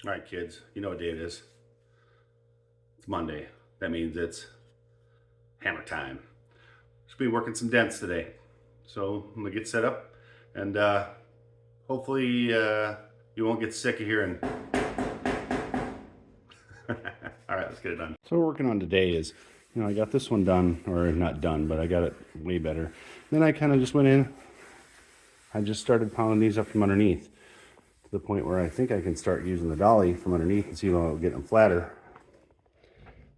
All right, kids, you know what day it is. It's Monday. That means it's hammer time. Just be working some dents today. So I'm gonna get set up and hopefully you won't get sick of hearing. All right, let's get it done. So what we're working on today is, I got this one done, or not done, but I got it way better. Then I kind of just went in, I just started pounding these up from underneath to the point where I think I can start using the dolly from underneath and see if I'll get them flatter.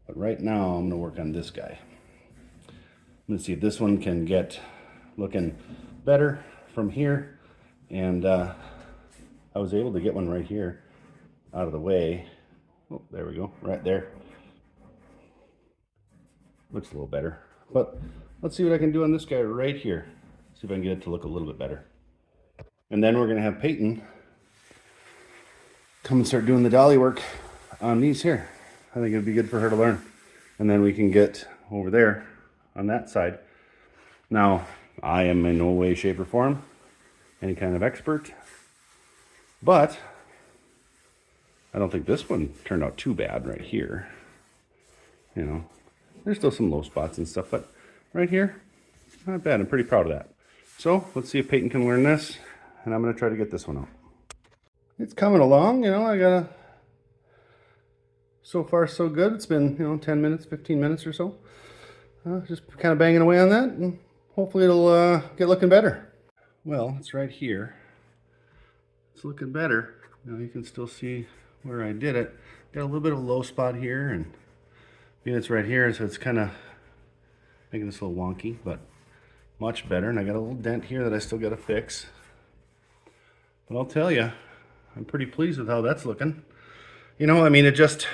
But right now I'm gonna work on this guy. I'm gonna see if this one can get looking better from here. And I was able to get one right here out of the way. Oh, there we go, right there. Looks a little better. But let's see what I can do on this guy right here. See if I can get it to look a little bit better. And then we're gonna have Peyton come and start doing the dolly work on these here. I think it'd be good for her to learn. And then we can get over there on that side. Now, I am in no way, shape, or form any kind of expert, but I don't think this one turned out too bad right here. There's still some low spots and stuff, but right here, not bad. I'm pretty proud of that. So let's see if Peyton can learn this, and I'm gonna try to get this one out. It's coming along, so far so good. It's been, 10 minutes, 15 minutes or so. Just kind of banging away on that, and hopefully it'll get looking better. Well, it's right here. It's looking better. You can still see where I did it. Got a little bit of a low spot here, and it's right here, so it's kind of making this a little wonky, but much better. And I got a little dent here that I still got to fix. But I'll tell you, I'm pretty pleased with how that's looking. It just,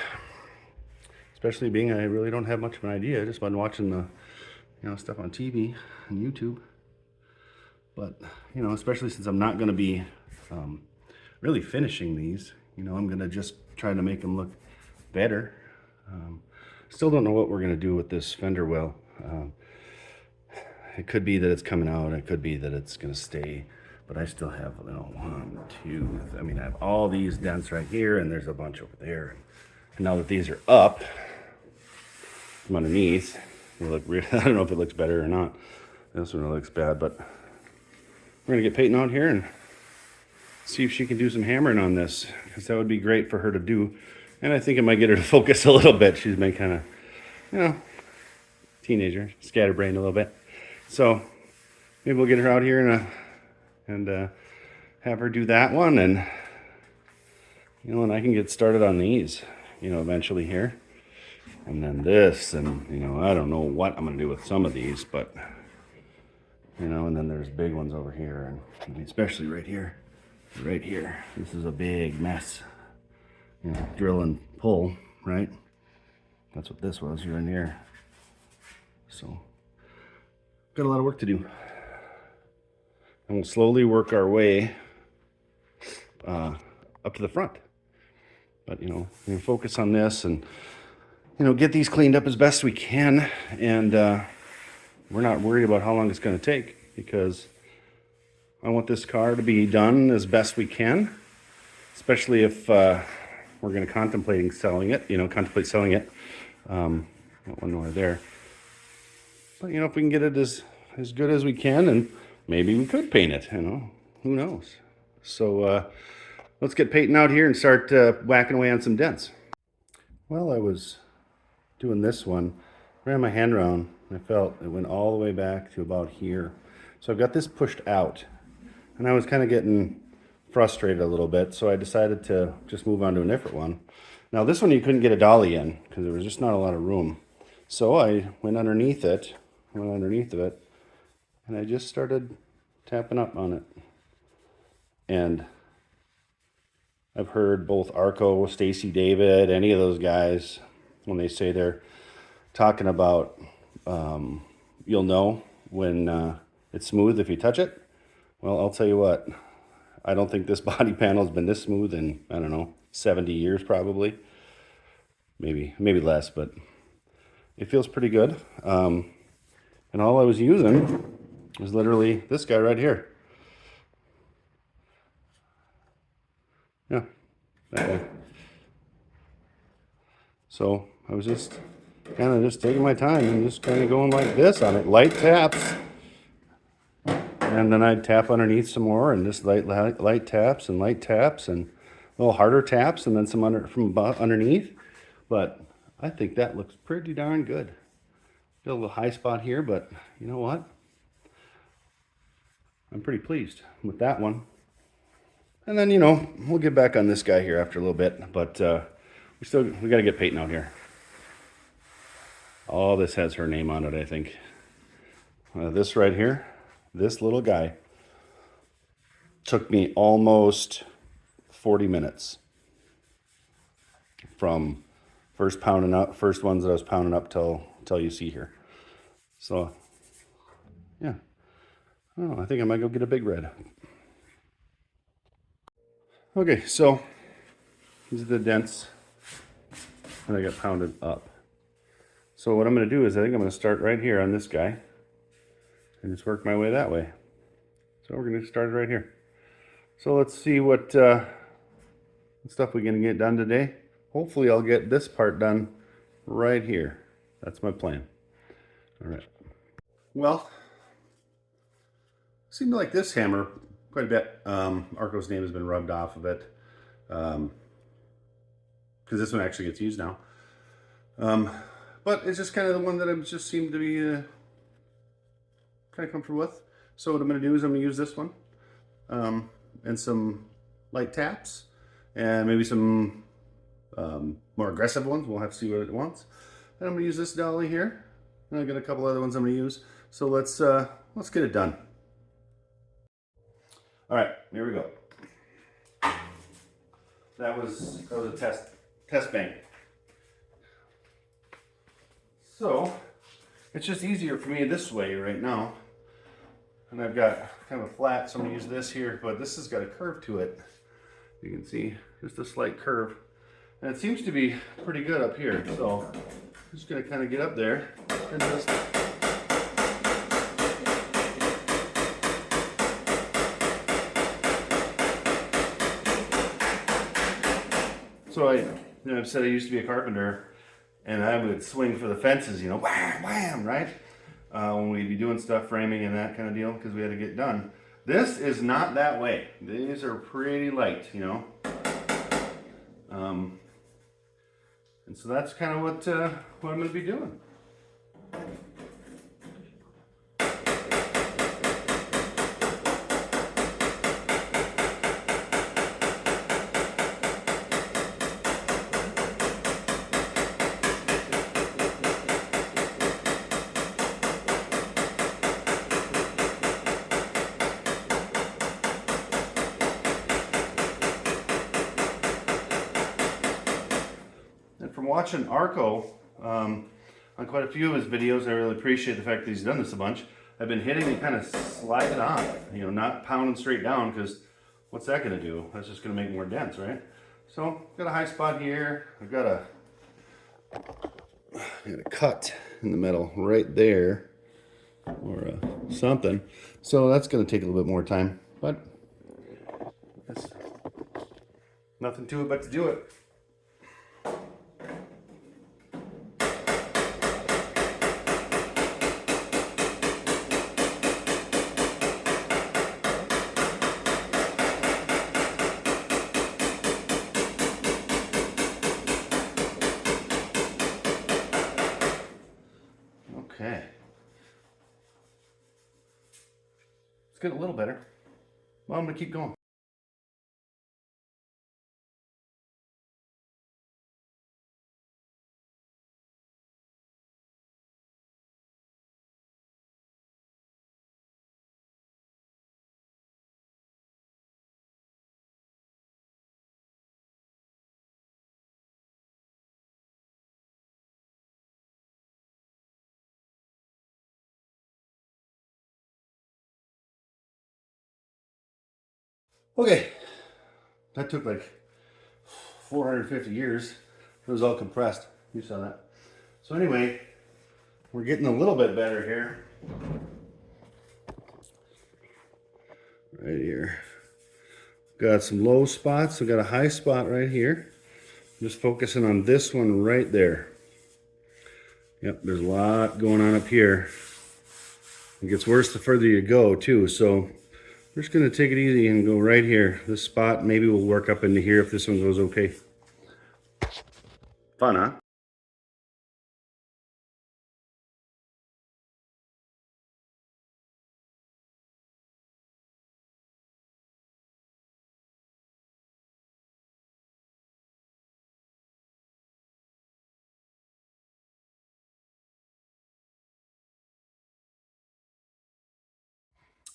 especially being I really don't have much of an idea. I just been watching the, stuff on TV and YouTube. But, especially since I'm not going to be really finishing these, I'm going to just try to make them look better. Still don't know what we're going to do with this fender well. It could be that it's coming out. It could be that it's going to stay. But I still have, one, two. I have all these dents right here, and there's a bunch over there. And now that these are up from underneath, they look real. I don't know if it looks better or not. This one looks bad, but we're gonna get Peyton out here and see if she can do some hammering on this, because that would be great for her to do. And I think it might get her to focus a little bit. She's been kind of, teenager, scatterbrained a little bit. So maybe we'll get her out here and have her do that one, and and I can get started on these, eventually here. And then this, and I don't know what I'm gonna do with some of these, but and then there's big ones over here, and especially right here. This is a big mess. Drill and pull, right? That's what this was, you're in here. So, got a lot of work to do. And we'll slowly work our way up to the front. But, we focus on this and, get these cleaned up as best we can. And we're not worried about how long it's going to take, because I want this car to be done as best we can, especially if we're going to contemplate selling it. Not one more there. But, if we can get it as good as we can, and maybe we could paint it, who knows. So let's get Peyton out here and start whacking away on some dents. Well, I was doing this one, ran my hand around, and I felt it went all the way back to about here. So I've got this pushed out, and I was kind of getting frustrated a little bit, so I decided to just move on to a different one. Now this one you couldn't get a dolly in, because there was just not a lot of room. So I went underneath of it, and I just started tapping up on it. And I've heard both Arco, Stacy David, any of those guys, when they say they're talking about, you'll know when it's smooth if you touch it. Well, I'll tell you what, I don't think this body panel's been this smooth in, 70 years probably. Maybe less, but it feels pretty good. And all I was using was literally this guy right here. Yeah, that guy. So I was just kind of just taking my time and just kind of going like this on it, light taps. And then I'd tap underneath some more and just light taps and light taps and a little harder taps and then some from underneath. But I think that looks pretty darn good. Got a little high spot here, but you know what? I'm pretty pleased with that one. And then, you know, we'll get back on this guy here after a little bit, but we got to get Peyton out here. All this has her name on it, I think. This right here, this little guy, took me almost 40 minutes from first ones that I was pounding up till you see here. So, yeah. I don't know, I think I might go get a big red. Okay, so these are the dents that I got pounded up. So what I'm going to do is I think I'm going to start right here on this guy and just work my way that way. So we're going to start right here. So let's see what stuff we're going to get done today. Hopefully I'll get this part done right here. That's my plan. All right. Well, seemed like this hammer quite a bit. Arco's name has been rubbed off of it because this one actually gets used now. But it's just kind of the one that I just seem to be kind of comfortable with. So what I'm going to do is I'm going to use this one and some light taps and maybe some more aggressive ones. We'll have to see what it wants. And I'm going to use this dolly here. And I've got a couple other ones I'm going to use. So let's get it done. All right, here we go. That was a test bang. So it's just easier for me this way right now. And I've got kind of a flat, so I'm gonna use this here, but this has got a curve to it. You can see just a slight curve. And it seems to be pretty good up here. So I'm just gonna kind of get up there and just so I've said I used to be a carpenter, and I would swing for the fences, you know, wham, wham, right? When we'd be doing stuff, framing and that kind of deal, because we had to get done. This is not that way. These are pretty light, you know. And so that's kind of what I'm going to be doing. From watching Arco on quite a few of his videos, I really appreciate the fact that he's done this a bunch. I've been hitting and kind of slide it on, you know, not pounding straight down, because what's that going to do? That's just going to make more dents, right? So, got a high spot here. I've got a cut in the middle right there, or something. So that's going to take a little bit more time, but that's nothing to it but to do it. Okay. It's getting a little better. Well, I'm going to keep going. Okay, that took like 450 years. It was all compressed. You saw that. So anyway, we're getting a little bit better here. Right here. Got some low spots. We got a high spot right here. Just focusing on this one right there. Yep, there's a lot going on up here. It gets worse the further you go too, so we're just gonna take it easy and go right here. This spot, maybe we'll work up into here if this one goes okay. Fun, huh?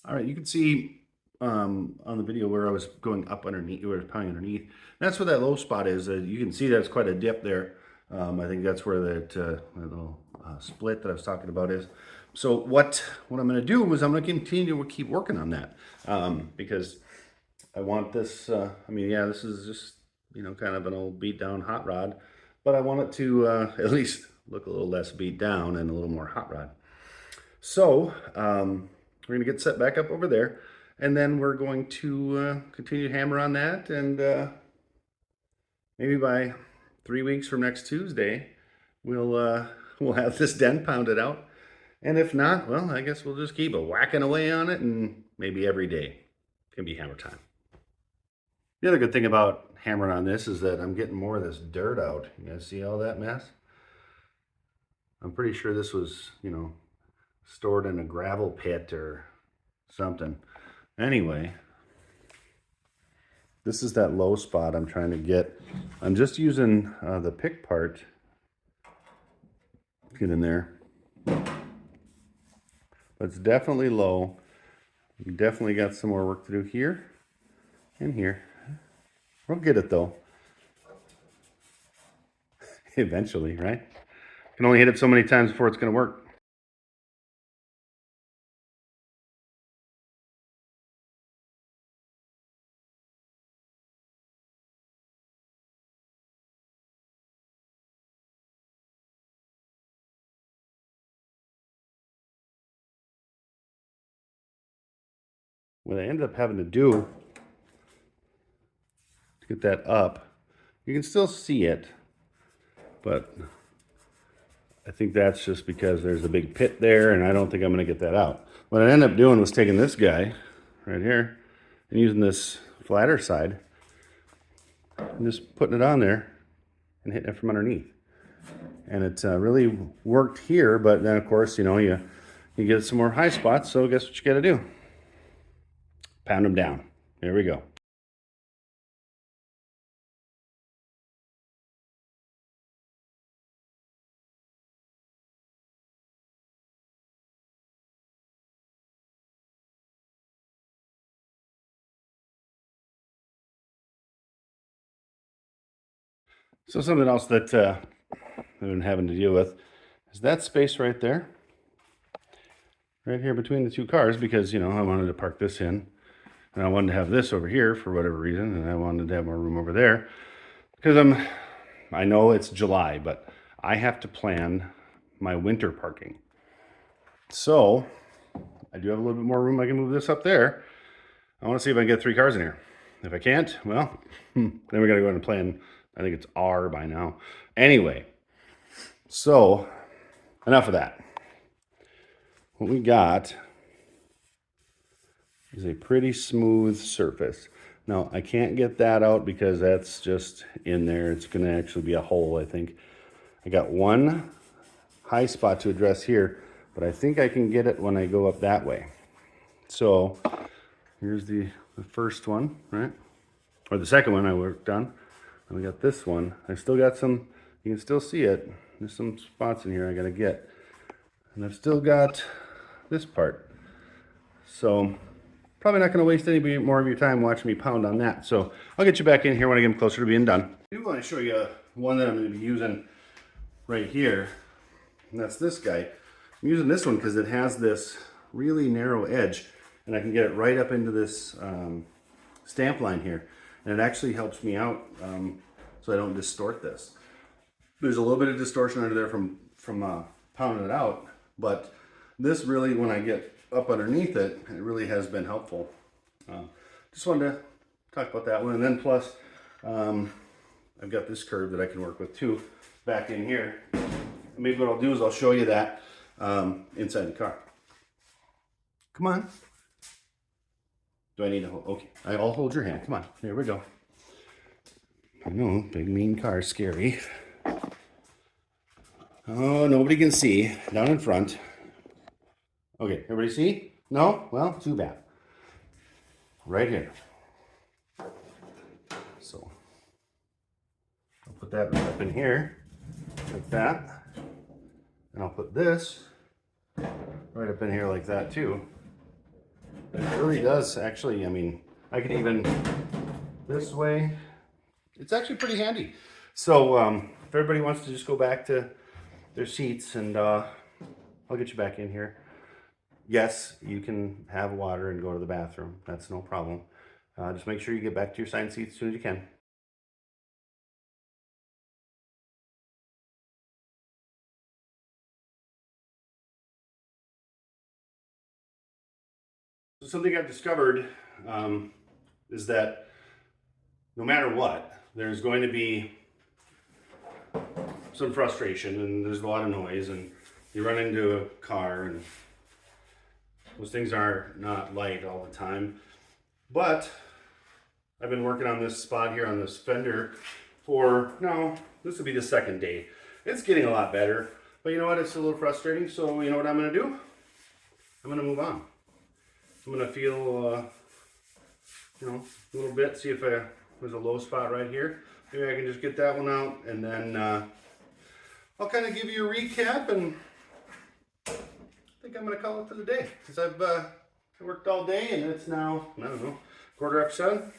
All right, you can see on the video where I was going up underneath, where I was pounding underneath. That's where that low spot is. You can see that's quite a dip there. I think that's where that little split that I was talking about is. So what I'm going to do is I'm going to continue to keep working on that because I want this. I mean, yeah, this is just kind of an old beat down hot rod, but I want it to at least look a little less beat down and a little more hot rod. So we're going to get set back up over there, and then we're going to continue to hammer on that, and maybe by 3 weeks from next Tuesday, we'll have this den pounded out. And if not, well, I guess we'll just keep whacking away on it, and maybe every day can be hammer time. The other good thing about hammering on this is that I'm getting more of this dirt out. You guys see all that mess? I'm pretty sure this was, stored in a gravel pit or something. Anyway, this is that low spot I'm trying to get. I'm just using the pick part. Get in there. But it's definitely low. We definitely got some more work to do here and here. We'll get it though. Eventually, right? Can only hit it so many times before it's going to work. What I ended up having to do to get that up, you can still see it, but I think that's just because there's a big pit there and I don't think I'm going to get that out. What I ended up doing was taking this guy right here and using this flatter side and just putting it on there and hitting it from underneath. And it really worked here, but then of course, you get some more high spots, so guess what you got to do? Pound them down. There we go. So something else that I've been having to deal with is that space right there. Right here between the two cars, because, I wanted to park this in. And I wanted to have this over here for whatever reason, and I wanted to have more room over there. Because I know it's July, but I have to plan my winter parking. So, I do have a little bit more room. I can move this up there. I want to see if I can get 3 cars in here. If I can't, well, then we got to go ahead and plan. I think it's R by now. Anyway, so enough of that. What we got is a pretty smooth surface. Now, I can't get that out because that's just in there. It's going to actually be a hole, I think. I got one high spot to address here, but I think I can get it when I go up that way. So here's the first one, right? Or the second one I worked on. And we got this one. I still got some, you can still see it. There's some spots in here I got to get. And I've still got this part. So probably not going to waste any more of your time watching me pound on that. So I'll get you back in here when I get them closer to being done. I do want to show you one that I'm going to be using right here. And that's this guy. I'm using this one because it has this really narrow edge. And I can get it right up into this stamp line here. And it actually helps me out so I don't distort this. There's a little bit of distortion under there from pounding it out. But this really, when I get up underneath it, it really has been helpful. Just wanted to talk about that one. And then plus, I've got this curve that I can work with too, back in here. Maybe what I'll do is I'll show you that inside the car. Come on. Do I need to hold? Okay, I'll hold your hand. Come on, here we go. I know, big mean car is scary. Oh, nobody can see down in front. Okay, everybody see? No? Well, too bad. Right here. So, I'll put that right up in here, like that. And I'll put this right up in here like that too. It really does actually, I mean, I can even this way. It's actually pretty handy. So if everybody wants to just go back to their seats, and I'll get you back in here. Yes, you can have water and go to the bathroom. That's no problem. Just make sure you get back to your assigned seat as soon as you can. So something I've discovered is that no matter what, there's going to be some frustration, and there's a lot of noise, and you run into a car, and those things are not light all the time. But I've been working on this spot here on this fender for, no, this will be the second day. It's getting a lot better, but you know what? It's a little frustrating. So you know what I'm going to do? I'm going to move on. I'm going to feel, you know, a little bit, see if there's a low spot right here. Maybe I can just get that one out, and then I'll kind of give you a recap, and I think I'm going to call it for the day, because I've worked all day, and it's now, I don't know, 7:15.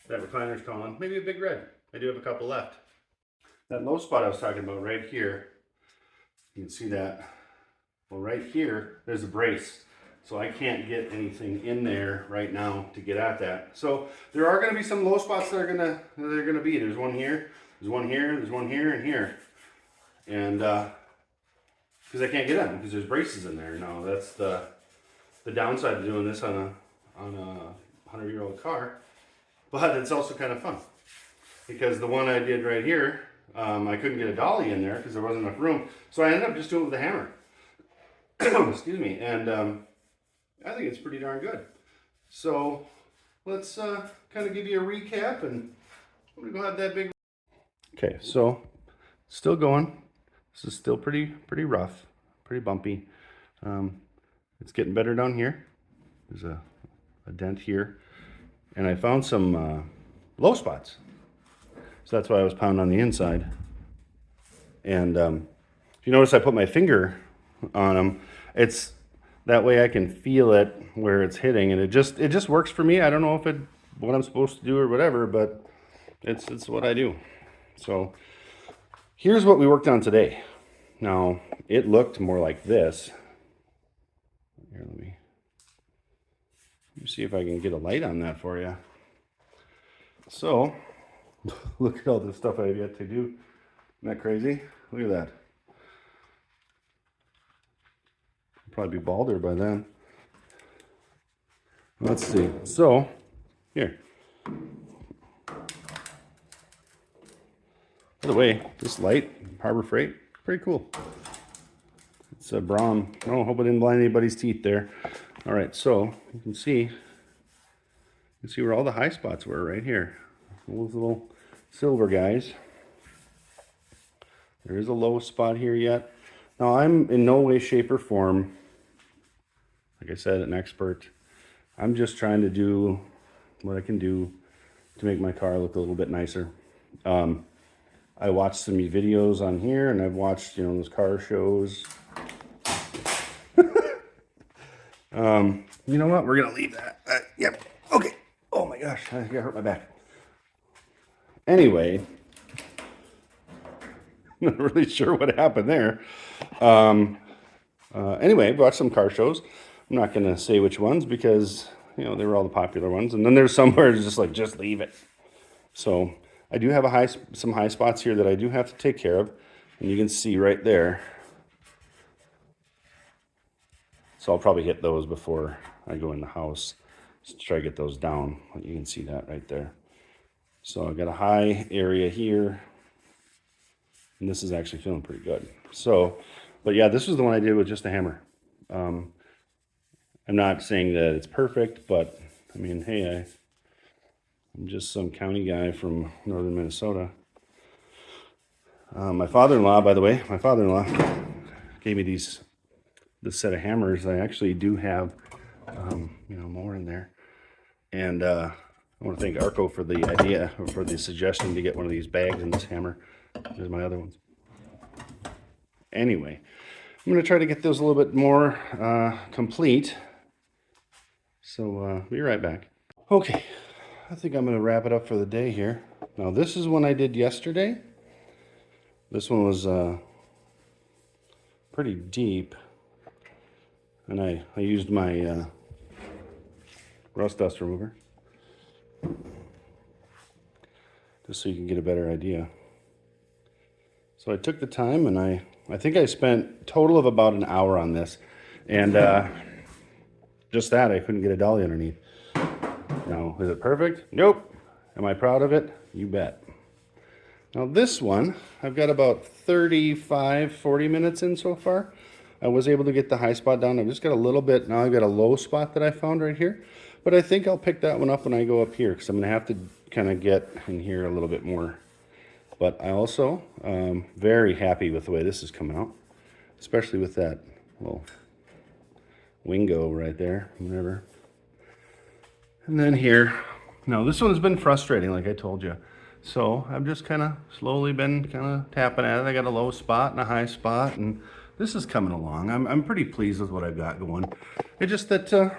That recliner's calling. Maybe a big red. I do have a couple left. That low spot I was talking about right here, you can see that. Well, right here, there's a brace. So I can't get anything in there right now to get at that. So there are going to be some low spots that are going to be. There's one here, there's one here, there's one here, and here. And because I can't get at them because there's braces in there. Now that's the downside of doing this on a 100-year-old car. But it's also kind of fun because the one I did right here, I couldn't get a dolly in there because there wasn't enough room. So I ended up just doing it with a hammer. Excuse me. And I think it's pretty darn good. So let's kind of give you a recap, and I'm gonna go have that big. Okay, so still going. This is still pretty rough, pretty bumpy. It's getting better down here. There's a dent here, and I found some low spots. So that's why I was pounding on the inside. And if you notice, I put my finger on them. It's that way I can feel it where it's hitting, and it just works for me. I don't know if what I'm supposed to do or whatever, but it's what I do. So here's what we worked on today. Now it looked more like this. Here, let me see if I can get a light on that for you. So look at all this stuff I have yet to do. Isn't that crazy? Look at that. Probably be balder by then. Let's see. So here. By the way, this light, Harbor Freight, pretty cool. It's a Braun. Oh, hope I didn't blind anybody's teeth there. All right, so you can see where all the high spots were right here. Those little silver guys. There is a low spot here yet. Now I'm in no way, shape, or form, like I said, an expert. I'm just trying to do what I can do to make my car look a little bit nicer. I watched some videos on here, and I've watched, you know, those car shows. You know what? We're gonna leave that. Yep. Okay. Oh my gosh, I think I hurt my back. Anyway, not really sure what happened there. Anyway, watch some car shows. I'm not gonna say which ones because, you know, they were all the popular ones, and then there's somewhere it's just like, just leave it. So I do have some high spots here that I do have to take care of, and you can see right there. So I'll probably hit those before I go in the house. Let's try to get those down. You can see that right there. So I've got a high area here, and this is actually feeling pretty good. So, but yeah, this was the one I did with just a hammer. I'm not saying that it's perfect, but I mean, hey, I'm just some county guy from northern Minnesota. My father-in-law, by the way, gave me this set of hammers. I actually do have, more in there. And I want to thank Arco for the idea, or for the suggestion to get one of these bags and this hammer. There's my other ones. Anyway, I'm going to try to get those a little bit more complete. So be right back. Okay, I think I'm going to wrap it up for the day here. Now this is one I did yesterday. This one was pretty deep, and I used my rust dust remover just so you can get a better idea. So I took the time, and I think I spent a total of about an hour on this, and just that, I couldn't get a dolly underneath. Now, is it perfect? Nope. Am I proud of it? You bet. Now this one, I've got about 35, 40 minutes in so far. I was able to get the high spot down. I've just got a little bit, now I've got a low spot that I found right here. But I think I'll pick that one up when I go up here, because I'm going to have to kind of get in here a little bit more. But I also very happy with the way this is coming out, especially with that little wingo right there, whatever. And then here, now this one's been frustrating, like I told you. So I've just kind of slowly been kind of tapping at it. I got a low spot and a high spot, and this is coming along. I'm pretty pleased with what I've got going. It's just that, just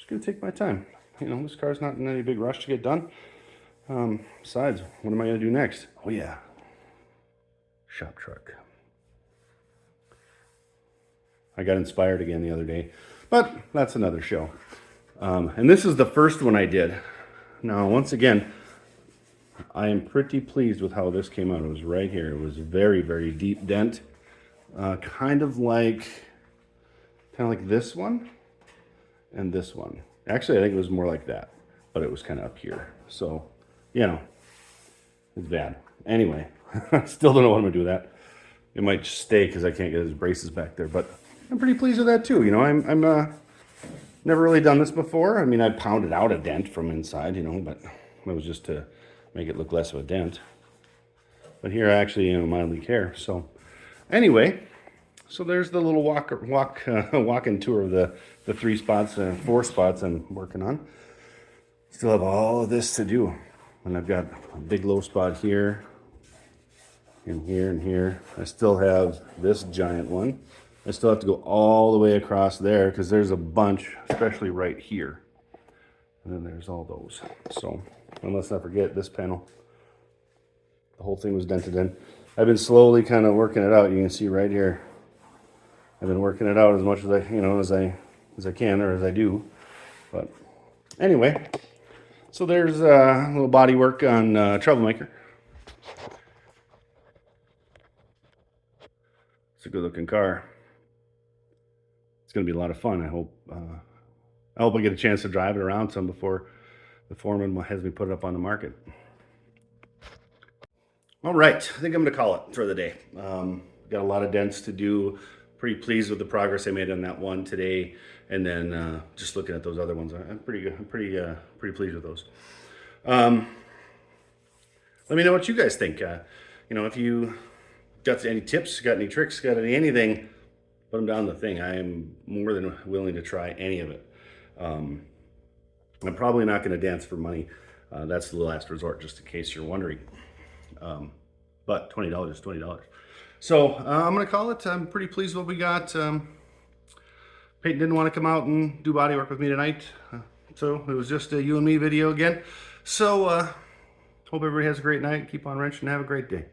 gonna take my time. This car's not in any big rush to get done. Besides, what am I gonna do next? Oh yeah, shop truck. I got inspired again the other day, but that's another show. And this is the first one I did. Now, once again, I am pretty pleased with how this came out. It was right here. It was a very, very deep dent. Kind of like this one and this one. Actually, I think it was more like that, but it was kind of up here. So, it's bad. Anyway, I still don't know what I'm going to do with that. It might just stay because I can't get his braces back there, but I'm pretty pleased with that too. I'm never really done this before. I mean, I pounded out a dent from inside, but it was just to make it look less of a dent. But here I actually, mildly care. So anyway, so there's the little walk-in tour of the 4 spots I'm working on. Still have all of this to do. And I've got a big low spot here, and here, and here. I still have this giant one. I still have to go all the way across there because there's a bunch, especially right here. And then there's all those. So, unless I forget this panel, the whole thing was dented in. I've been slowly kind of working it out. You can see right here. I've been working it out as much as I can, or as I do. But anyway, so there's a little body work on Troublemaker. It's a good looking car. It's going to be a lot of fun. I hope I get a chance to drive it around some before the foreman has me put it up on the market. All right, I think I'm going to call it for the day. Got a lot of dents to do. Pretty pleased with the progress I made on that one today, and then just looking at those other ones, I'm pretty good. I'm pretty pleased with those. Let me know what you guys think. If you got any tips, got any tricks, got anything, put them down the thing. I am more than willing to try any of it. I'm probably not going to dance for money. That's the last resort, just in case you're wondering. But $20 is $20. So I'm going to call it. I'm pretty pleased with what we got. Peyton didn't want to come out and do body work with me tonight. So it was just a you and me video again. So hope everybody has a great night. Keep on wrenching and have a great day.